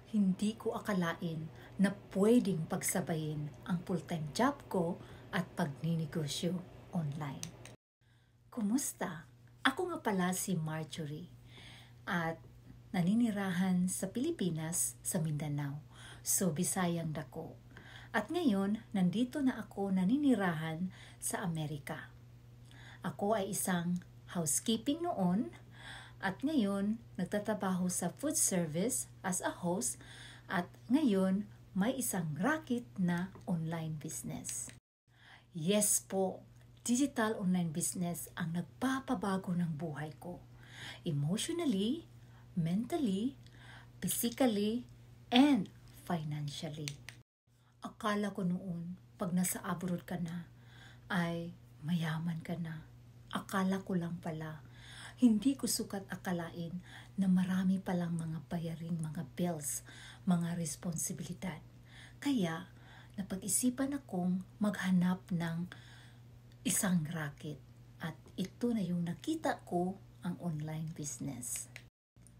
Hindi ko akalain na pwedeng pagsabayin ang full-time job ko at pagninegosyo online. Kumusta? Ako nga pala si Marjorie at naninirahan sa Pilipinas, sa Mindanao. So, Bisayang dako. At ngayon, nandito na ako naninirahan sa Amerika. Ako ay isang housekeeping noon at ngayon nagtatrabaho sa food service as a host at ngayon may isang racket na online business. Yes po, digital online business ang nagpapabago ng buhay ko. Emotionally, mentally, physically, and financially. Akala ko noon, pag nasa abroad ka na, ay mayaman ka na. Akala ko lang pala. Hindi ko sukat akalain na marami palang mga bayaring mga bills, mga responsibilidad. Kaya, napag-isipan akong maghanap ng isang racket. At ito na yung nakita ko, ang online business.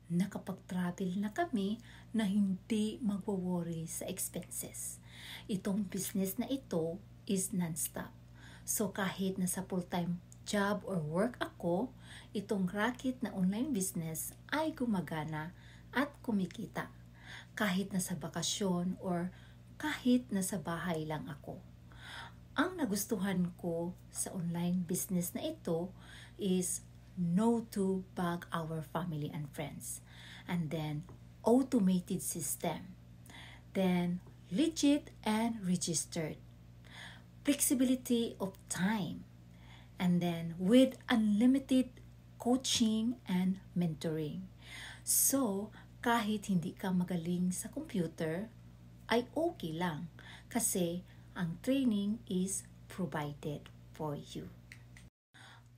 Nakapag-travel na kami na hindi magwo-worry sa expenses. Itong business na ito is non-stop. So kahit nasa full-time job or work ako, itong racket na online business ay gumagana at kumikita. Kahit nasa bakasyon or kahit nasa bahay lang ako. Ang nagustuhan ko sa online business na ito is no to bug our family and friends. And then, automated system. Then, legit and registered. Flexibility of time. And then, with unlimited coaching and mentoring. So, kahit hindi ka magaling sa computer, ay okay lang. Kasi, ang training is provided for you.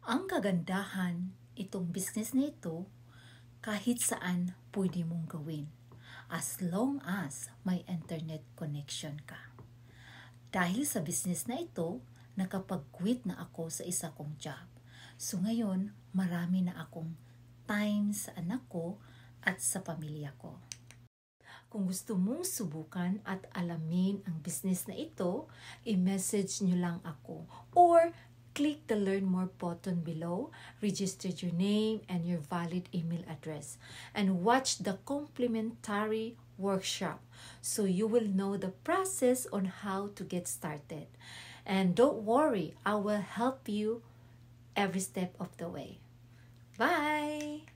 Ang kagandahan itong business na ito, kahit saan pwede mong gawin as long as may internet connection ka. Dahil sa business na ito, nakapag-quit na ako sa isa kong job. So ngayon, marami na akong time sa anak ko at sa pamilya ko. Kung gusto mong subukan at alamin ang business na ito, i-message nyo lang ako or click the Learn More button below, register your name and your valid email address, and watch the complimentary workshop so you will know the process on how to get started. And don't worry, I will help you every step of the way. Bye!